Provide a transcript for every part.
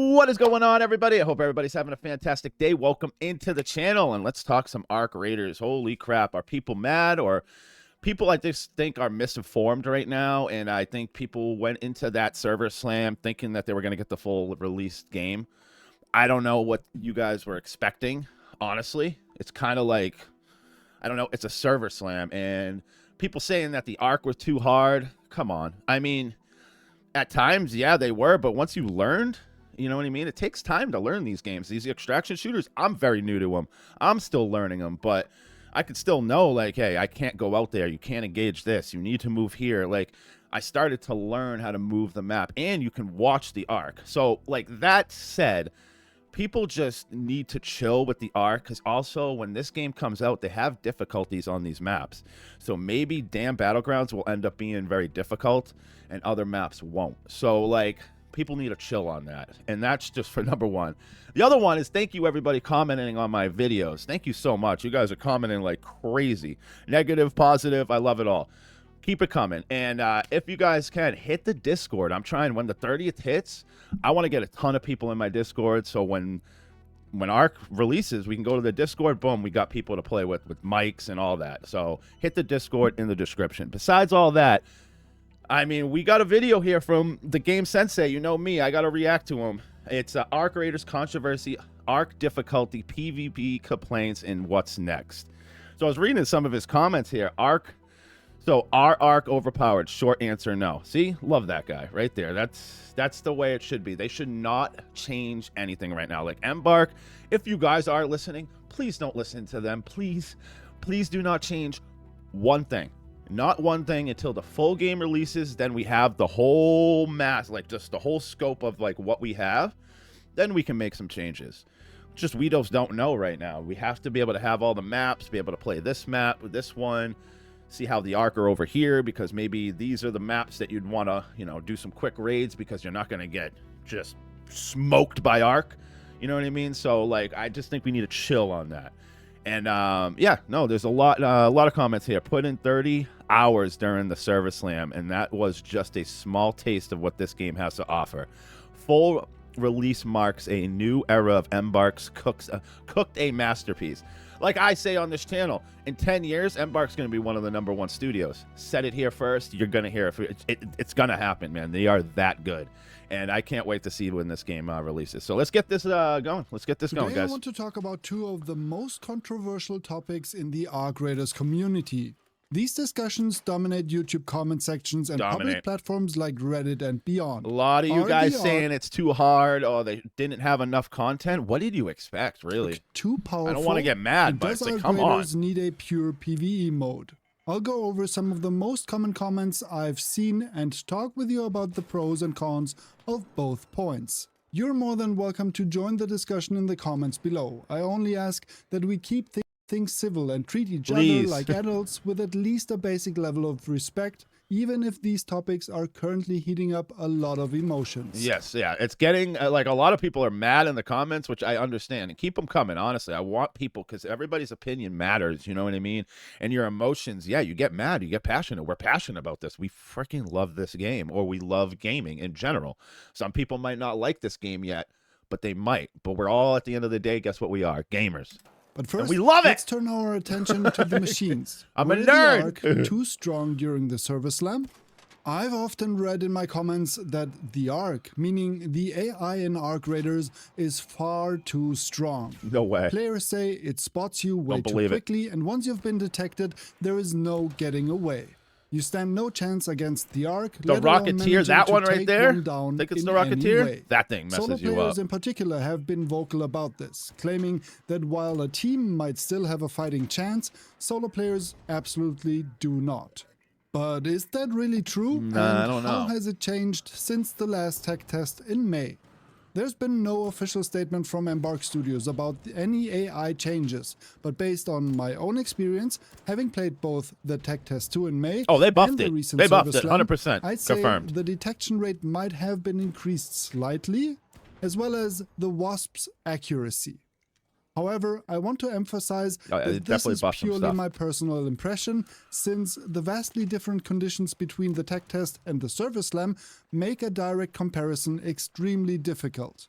What is going on, everybody? I hope everybody's having a fantastic day. Welcome into the channel, and let's talk some Arc Raiders. Holy crap. Are people mad, or people I just think are misinformed right now? And I think people went into that server slam thinking that they were going to get the full released game. I don't know what you guys were expecting, honestly. It's kind of like, I don't know, it's a server slam, and people saying that the Arc was too hard. Come on. I mean, at times, yeah, they were, but once you learned, you know what I mean? It takes time to learn these games. These extraction shooters, I'm very new to them. I'm still learning them, but I could still know, like, hey, I can't go out there. You can't engage this. You need to move here. Like, I started to learn how to move the map, and you can watch the Arc. So, like, that said, people just need to chill with the Arc, because also when this game comes out, they have difficulties on these maps. So maybe Damn Battlegrounds will end up being very difficult, and other maps won't. So, like, people need to chill on that. And that's just for number one. The other one is thank you, everybody, commenting on my videos. Thank you so much. You guys are commenting like crazy. Negative, positive, I love it all. Keep it coming. And if you guys can, hit the Discord. I'm trying, when the 30th hits, I want to get a ton of people in my Discord. So when Arc releases, we can go to the Discord. Boom, we got people to play with mics and all that. So hit the Discord in the description. Besides all that, I mean, we got a video here from the Game Sensei. You know me, I got to react to him. It's Arc Raiders controversy, Arc difficulty, PvP complaints, and what's next. So I was reading some of his comments here. So are Arc overpowered? Short answer, no. See, love that guy right there. That's the way it should be. They should not change anything right now. Like Embark, if you guys are listening, please don't listen to them. Please do not change one thing. Not one thing until the full game releases. Then we have the whole mass, like just the whole scope of like what we have. Then we can make some changes. Just we don't know right now. We have to be able to have all the maps, be able to play this map with this one, see how the Arc are over here, because maybe these are the maps that you'd want to, you know, do some quick raids because you're not going to get just smoked by Arc. You know what I mean? So like, I just think we need to chill on that. And yeah, no, there's a lot of comments here. Put in 30 hours during the server slam, and that was just a small taste of what this game has to offer. Full release marks a new era of Embark's cooked a masterpiece. Like I say on this channel, in 10 years, Embark's going to be one of the #1 studios. Said it here first. You're going to hear it. It's going to happen, man. They are that good. And I can't wait to see when this game releases. So let's get this going. Let's get this going, guys. I want to talk about two of the most controversial topics in the Arc Raiders community. These discussions dominate YouTube comment sections and public platforms like Reddit and beyond. A lot of you guys saying it's too hard, or they didn't have enough content. What did you expect, really? Too powerful. I don't want to get mad, but it's like, come on. Raiders need a pure PvE mode. I'll go over some of the most common comments I've seen and talk with you about the pros and cons of both points. You're more than welcome to join the discussion in the comments below. I only ask that we keep things civil and treat each other like adults with at least a basic level of respect, even if these topics are currently heating up a lot of emotions. Yes, yeah. It's getting, like, a lot of people are mad in the comments, which I understand. And keep them coming, honestly. I want people, because everybody's opinion matters, you know what I mean? And your emotions, yeah, you get mad, you get passionate. We're passionate about this. We freaking love this game, or we love gaming in general. Some people might not like this game yet, but they might. But we're all, at the end of the day, guess what we are? Gamers. But first, and we love let's turn our attention to the machines. I'm a nerd. The Arc too strong during the server slam? I've often read in my comments that the Arc, meaning the AI in Arc Raiders, is far too strong. No way. Players say it spots you way too quickly, and once you've been detected, there is no getting away. You stand no chance against the Arc. The Rocketeer, that one right there? Think it's the Rocketeer? That thing messes you up. Solo players in particular have been vocal about this, claiming that while a team might still have a fighting chance, solo players absolutely do not. But is that really true? Nah, I don't know. How has it changed since the last tech test in May? There's been no official statement from Embark Studios about any AI changes, but based on my own experience, having played both the Tech Test 2 in May they buffed and the it. recent They buffed Server it, Slam, 100%. I'd say Confirmed. the detection rate might have been increased slightly, as well as the Wasp's accuracy. However, I want to emphasize that this is purely my personal impression, since the vastly different conditions between the tech test and the server slam make a direct comparison extremely difficult.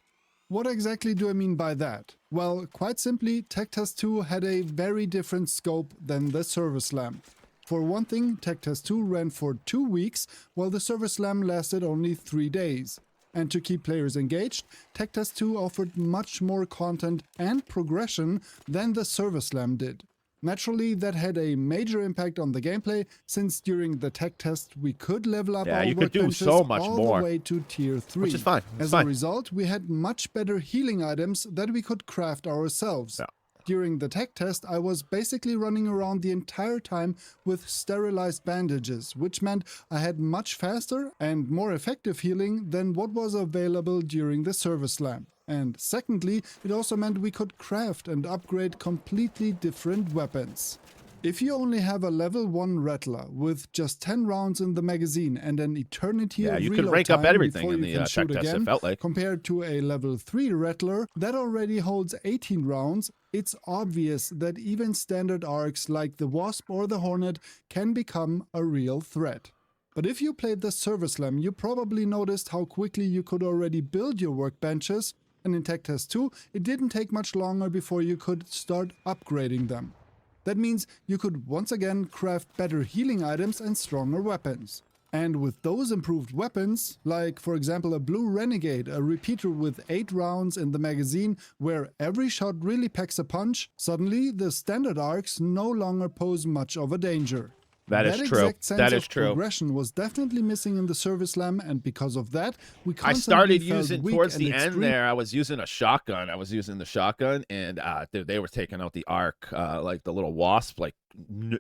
What exactly do I mean by that? Well, quite simply, TechTest 2 had a very different scope than the Server Slam. For one thing, TechTest 2 ran for 2 weeks, while the Server Slam lasted only 3 days. And to keep players engaged, TechTest 2 offered much more content and progression than the Server Slam did. Naturally, that had a major impact on the gameplay, since during the tech test we could level up our you could do workbenches so much all more, the way to tier 3. which is fine. It's As fine. a result, we had much better healing items that we could craft ourselves. Yeah. During the tech test, I was basically running around the entire time with sterilized bandages, which meant I had much faster and more effective healing than what was available during the Server Slam. And secondly, it also meant we could craft and upgrade completely different weapons. If you only have a level 1 Rattler with just 10 rounds in the magazine and an eternity of you reload could rank up time everything before in you the can tech shoot test, again, it felt like. compared to a level 3 Rattler that already holds 18 rounds, it's obvious that even standard arcs like the Wasp or the Hornet can become a real threat. But if you played the Server Slam, you probably noticed how quickly you could already build your workbenches, and in Tech Test 2, it didn't take much longer before you could start upgrading them. That means you could once again craft better healing items and stronger weapons. And with those improved weapons, like for example a Blue Renegade, a repeater with 8 rounds in the magazine where every shot really packs a punch, suddenly the standard arcs no longer pose much of a danger. That is true. Exact sense That is of true. progression was definitely missing in the Server Slam, and because of that, we I constantly started felt using weak towards and the end extreme- there. I was using a shotgun. I was using the shotgun, and dude, they were taking out the arc, like the little wasp, like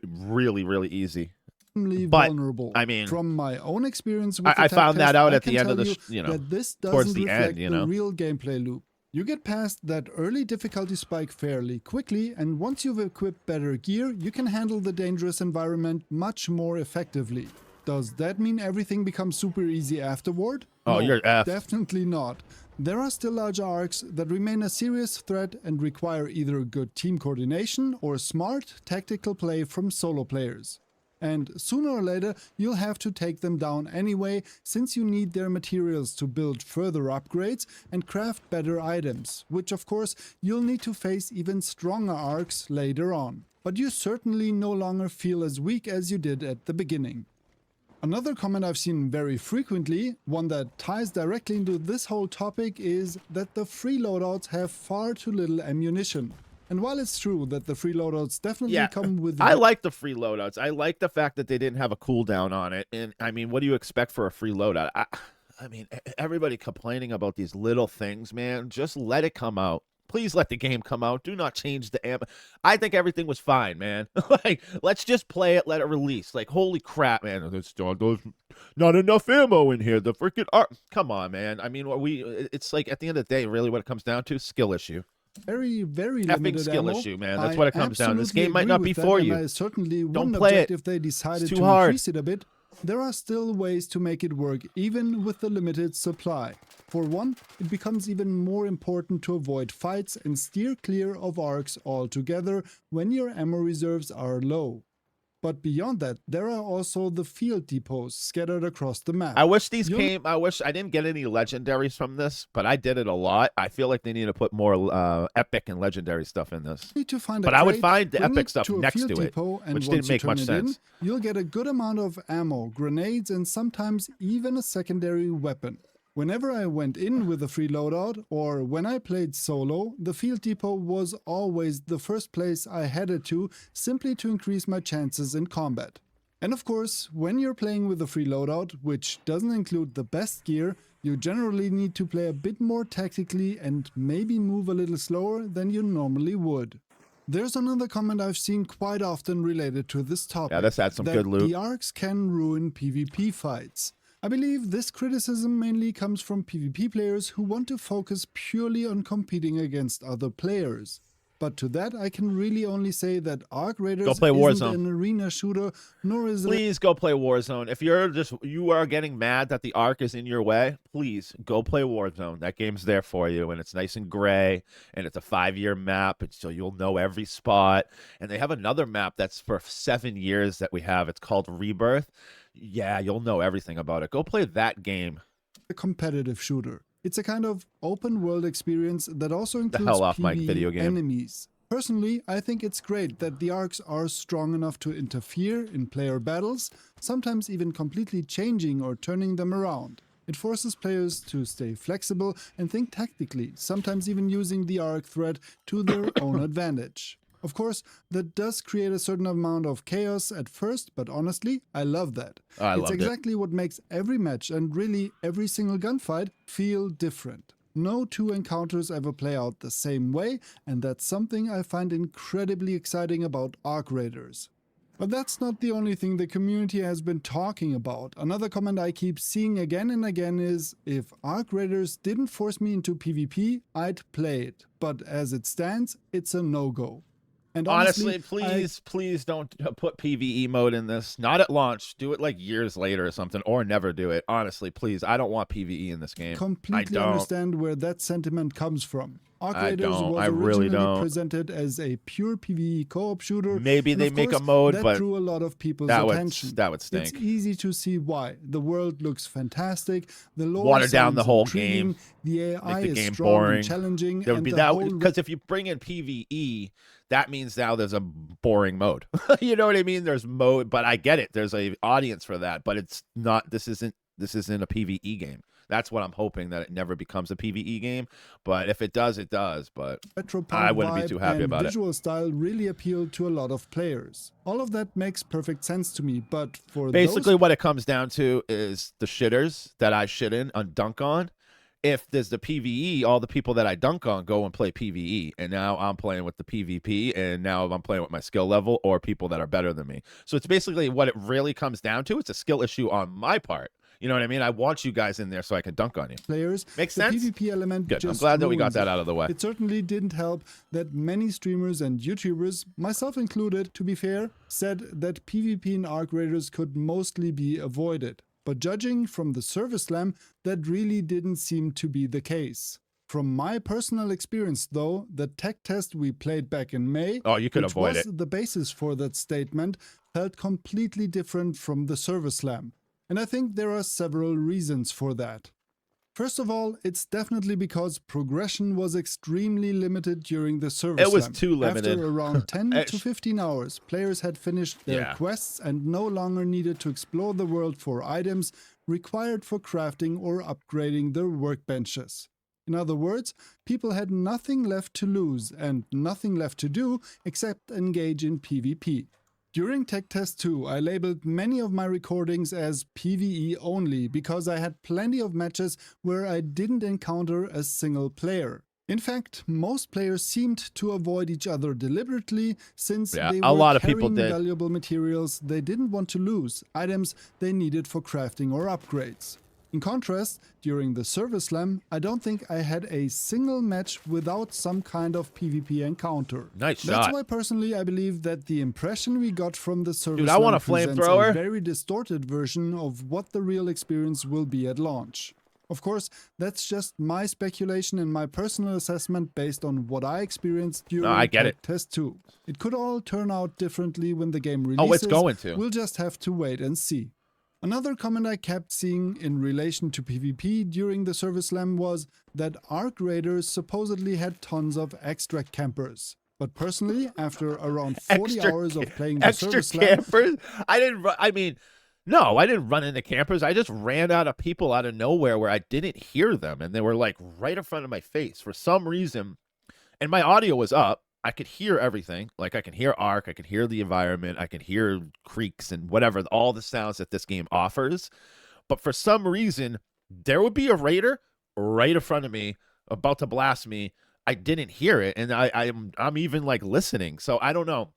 really, really easy. But, vulnerable. I mean, from my own experience with the I tech found that test, out I at the can end of tell the, you that this towards doesn't the reflect end, the real gameplay loop. You get past that early difficulty spike fairly quickly, and once you've equipped better gear, you can handle the dangerous environment much more effectively. Does that mean everything becomes super easy afterward? Oh, No, you're effed. definitely not. There are still large arcs that remain a serious threat and require either good team coordination or smart tactical play from solo players. And sooner or later, you'll have to take them down anyway, since you need their materials to build further upgrades and craft better items, which of course you'll need to face even stronger arcs later on. But you certainly no longer feel as weak as you did at the beginning. Another comment I've seen very frequently, one that ties directly into this whole topic, is that the free loadouts have far too little ammunition. And while it's true that the free loadouts definitely come with... I like the free loadouts. I like the fact that they didn't have a cooldown on it. And I mean, what do you expect for a free loadout? I mean, everybody complaining about these little things, man. Just let it come out. Please let the game come out. Do not change the ammo. I think everything was fine, man. Like, let's just play it, let it release. Like, holy crap, man. There's not enough ammo in here. The freaking art. Come on, man. I mean, it's like, at the end of the day, really what it comes down to, skill issue. Very Effing limited skill ammo. issue, man. That's what it comes down. This absolutely game might agree not with be that, for and you. I certainly Don't wouldn't play object it. if they decided It's to too hard. increase it a bit. There are still ways to make it work, even with the limited supply. For one, it becomes even more important to avoid fights and steer clear of arcs altogether when your ammo reserves are low. But beyond that, there are also the field depots scattered across the map. I wish these came. I wish I didn't get any legendaries from this, but I did it a lot. I feel like they need to put more epic and legendary stuff in this. Need to find But a I would crate, find the bring epic it stuff to a next field to it, depot, and which once didn't make you much turn it in, sense. you'll get a good amount of ammo, grenades, and sometimes even a secondary weapon. Whenever I went in with a free loadout, or when I played solo, the field depot was always the first place I headed to, simply to increase my chances in combat. And of course, when you're playing with a free loadout, which doesn't include the best gear, you generally need to play a bit more tactically and maybe move a little slower than you normally would. There's another comment I've seen quite often related to this topic. Yeah, this had some that good loot. The arcs can ruin PvP fights. I believe this criticism mainly comes from PvP players who want to focus purely on competing against other players. But to that, I can really only say that Arc Raiders Go play isn't Warzone. an arena shooter, nor is it... Please go play Warzone. If you are getting mad that the arc is in your way, please go play Warzone. That game's there for you, and it's nice and gray, and it's a 5-year map, and so you'll know every spot. And they have another map that's for 7 years that we have. It's called Rebirth. Yeah, you'll know everything about it. Go play that game. a competitive shooter. It's a kind of open world experience that also includes hell off, Mike, PvE video game. enemies. Personally, I think it's great that the arcs are strong enough to interfere in player battles, sometimes even completely changing or turning them around. It forces players to stay flexible and think tactically, sometimes even using the arc thread to their own advantage. Of course, that does create a certain amount of chaos at first, but honestly, I love that. Oh, I it's loved it. exactly what makes every match and really every single gunfight feel different. No two encounters ever play out the same way, and that's something I find incredibly exciting about Arc Raiders. But that's not the only thing the community has been talking about. Another comment I keep seeing again and again is, if Arc Raiders didn't force me into PvP, I'd play it. But as it stands, it's a no-go. And Honestly, honestly, please don't put PvE mode in this. Not at launch. Do it like years later or something, or never do it. Honestly, please. I don't want PvE in this game. completely I don't. understand where that sentiment comes from. Arc I Raiders don't. was I really originally don't. presented as a pure PvE co-op shooter. Maybe and they of make a course, mode, that but drew a lot of people's that attention. would stink. It's easy to see why. The world looks fantastic. The lore Water down the sounds whole intriguing, game. The AI Make the is game strong boring. and challenging. There would and be the that whole because if you bring in PvE, that means now there's a boring mode. You know what I mean? There's mode, but I get it. There's a audience for that, but it's not. This isn't a PvE game. That's what I'm hoping, that it never becomes a PvE game. But if it does, it does. But retropunk I wouldn't be vibe too happy and about it. visual style really appeal to a lot of players. All of that makes perfect sense to me, but for basically, those what it comes down to is the shitters that I shit in on dunk on. If there's the PvE, all the people that I dunk on go and play PvE, and now I'm playing with the PvP, and now I'm playing with my skill level or people that are better than me. So it's basically what it really comes down to. It's a skill issue on my part. You know what I mean? I want you guys in there so I can dunk on you. players, Makes the sense? PvP element Good. I'm just glad that we got ruins that it. out of the way. It certainly didn't help that many streamers and YouTubers, myself included, to be fair, said that PvP in Arc Raiders could mostly be avoided. But judging from the Service Slam, that really didn't seem to be the case. From my personal experience, though, the tech test we played back in May, Oh, you could which avoid was it. the basis for that statement, felt completely different from the Service Slam. And I think there are several reasons for that. First of all, it's definitely because progression was extremely limited during the Service It was Slam. too limited. After around 10 It to sh- 15 hours, players had finished their Yeah. quests and no longer needed to explore the world for items required for crafting or upgrading their workbenches. In other words, people had nothing left to lose and nothing left to do except engage in PvP. During Tech Test 2, I labeled many of my recordings as PvE only because I had plenty of matches where I didn't encounter a single player. In fact, most players seemed to avoid each other deliberately since Yeah, they a were lot of people carrying did. valuable materials they didn't want to lose, items they needed for crafting or upgrades. In contrast, during the Service Slam, I don't think I had a single match without some kind of PvP encounter. Nice That's shot. why personally I believe that the impression we got from the Service Dude, I Slam want a presents flamethrower. a very distorted version of what the real experience will be at launch. Of course, that's just my speculation and my personal assessment based on what I experienced during I get Tech it. Test 2. It could all turn out differently when the game releases. Oh, it's going to. We'll just have to wait and see. Another comment I kept seeing in relation to PvP during the Service Slam was that Arc Raiders supposedly had tons of extract campers. But personally, after around 40 hours of playing the extra Service Slam, campers. No, I didn't run into campers. I just ran out of people out of nowhere where I didn't hear them, and they were like right in front of my face for some reason. And my audio was up. I could hear everything. Like I can hear Ark, I can hear the environment, I can hear creaks and whatever, all the sounds that this game offers. But for some reason, there would be a raider right in front of me about to blast me. I didn't hear it, and I'm even like listening. So I don't know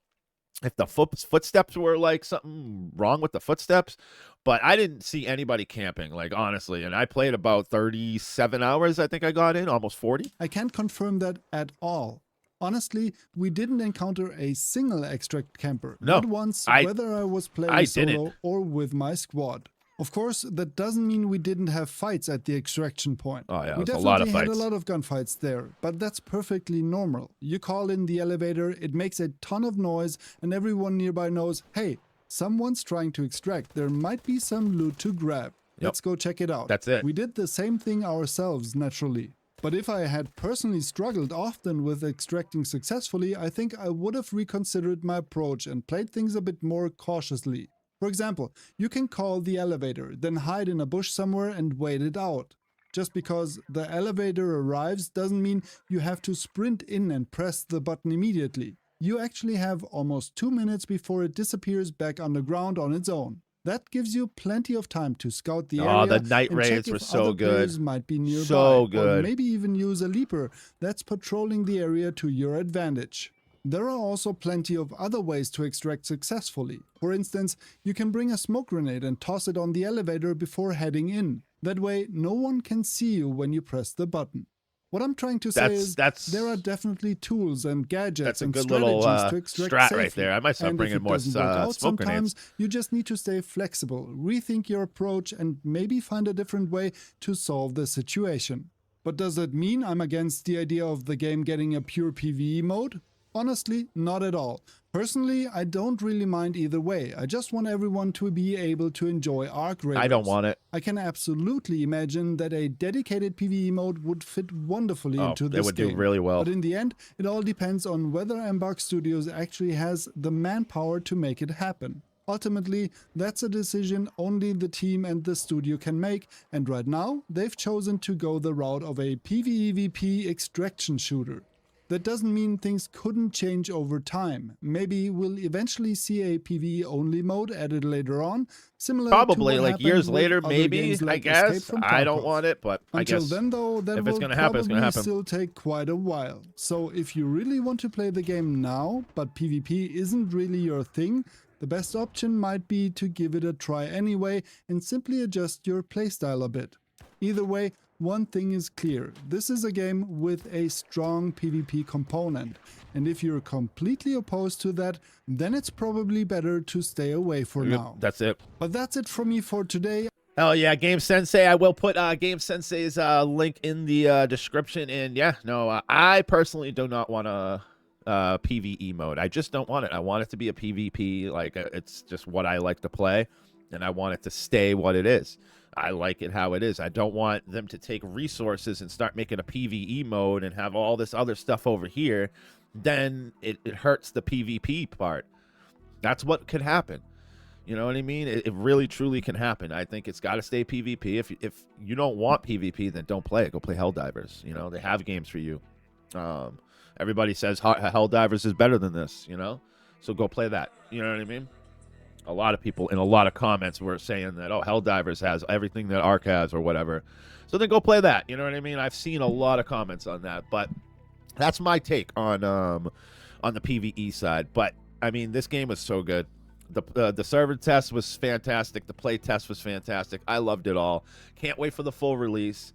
if the footsteps were like something wrong with the footsteps, but I didn't see anybody camping, like honestly. And I played about 37 hours. I think I got in almost 40. I can't confirm that at all. Honestly, we didn't encounter a single extract camper. No, not once, I whether I was playing I solo didn't. or with my squad. Of course, that doesn't mean we didn't have fights at the extraction point. Oh, yeah, we there's a definitely lot of had a fights. lot of gunfights there, but that's perfectly normal. You call in the elevator, it makes a ton of noise, and everyone nearby knows, hey, someone's trying to extract. There might be some loot to grab. Let's go check it out. That's it. We did the same thing ourselves, naturally. But if I had personally struggled often with extracting successfully, I think I would have reconsidered my approach and played things a bit more cautiously. For example, you can call the elevator, then hide in a bush somewhere and wait it out. Just because the elevator arrives doesn't mean you have to sprint in and press the button immediately. You actually have almost 2 minutes before it disappears back underground on its own. That gives you plenty of time to scout the area. Oh, the night and raids check were if so other good. players might be nearby, So or good. maybe even use a leaper that's patrolling the area to your advantage. There are also plenty of other ways to extract successfully. For instance, you can bring a smoke grenade and toss it on the elevator before heading in. That way, no one can see you when you press the button. What I'm trying to say is there are definitely tools and gadgets and strategies to extract strat safely. right there. I might start And bringing if it more doesn't work out, smoke grenades. sometimes you just need to stay flexible, rethink your approach, and maybe find a different way to solve the situation. But does that mean I'm against the idea of the game getting a pure PvE mode? Honestly, not at all. Personally, I don't really mind either way. I just want everyone to be able to enjoy Arc Raiders. I don't want it. I can absolutely imagine that a dedicated PvE mode would fit wonderfully into this It would game. do really well. But in the end, it all depends on whether Embark Studios actually has the manpower to make it happen. Ultimately, that's a decision only the team and the studio can make, and right now, they've chosen to go the route of a PvEVP extraction shooter. That doesn't mean things couldn't change over time. Maybe we'll eventually see a PvE-only mode added later on, similar Probably to what like years happened with later, other maybe, games I like Escape guess. from I don't Tarkov. want it, but I Until guess then, though, that if it's will gonna happen, it's gonna probably happen. still take quite a while. So if you really want to play the game now, but PvP isn't really your thing, the best option might be to give it a try anyway and simply adjust your playstyle a bit. Either way, one thing is clear, this is a game with a strong PvP component, and if you're completely opposed to that, then it's probably better to stay away for now. That's it. But that's it from me for today. Oh yeah, Game Sensei. I will put Game Sensei's link in the description. And yeah, no, I personally do not want a PvE mode. I just don't want it. I want it to be a PvP. Like it's just what I like to play, and I want it to stay what it is. I like it how it is. I don't want them to take resources and start making a PvE mode and have all this other stuff over here. Then it hurts the PvP part. That's what could happen. You know what I mean? It really, truly can happen. I think it's got to stay PvP. If you don't want PvP, then don't play it. Go play Helldivers. You know, they have games for you. Everybody says Helldivers is better than this, you know? So go play that. You know what I mean? A lot of people in a lot of comments were saying that, oh, Helldivers has everything that Ark has or whatever. So then go play that. You know what I mean? I've seen a lot of comments on that. But that's my take on the PvE side. But, I mean, this game was so good. The server test was fantastic. The play test was fantastic. I loved it all. Can't wait for the full release.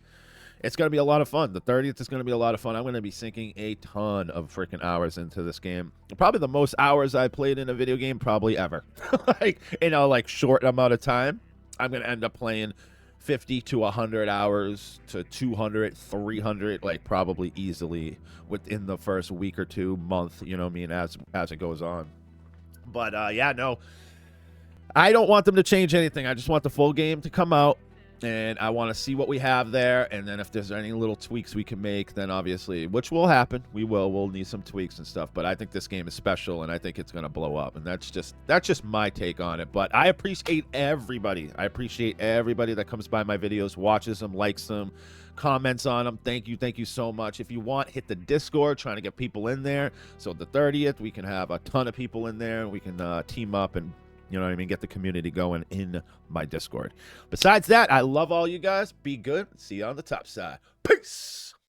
It's going to be a lot of fun. The 30th is going to be a lot of fun. I'm going to be sinking a ton of freaking hours into this game. Probably the most hours I played in a video game probably ever. Like, in a like short amount of time, I'm going to end up playing 50 to 100 hours to 200, 300, like probably easily within the first week or 2 month, you know what I mean, as it goes on. But yeah, no, I don't want them to change anything. I just want the full game to come out, and I want to see what we have there. And then if there's any little tweaks we can make, then obviously, which will happen, we'll need some tweaks and stuff. But I think this game is special, and I think it's gonna blow up. And that's just my take on it. But I appreciate everybody. I appreciate everybody that comes by my videos, watches them, likes them, comments on them. Thank you so much. If you want, hit the Discord, trying to get people in there. So the 30th, we can have a ton of people in there. We can team up and, you know what I mean, get the community going in my Discord. Besides that, I love all you guys. Be good. See you on the top side. Peace.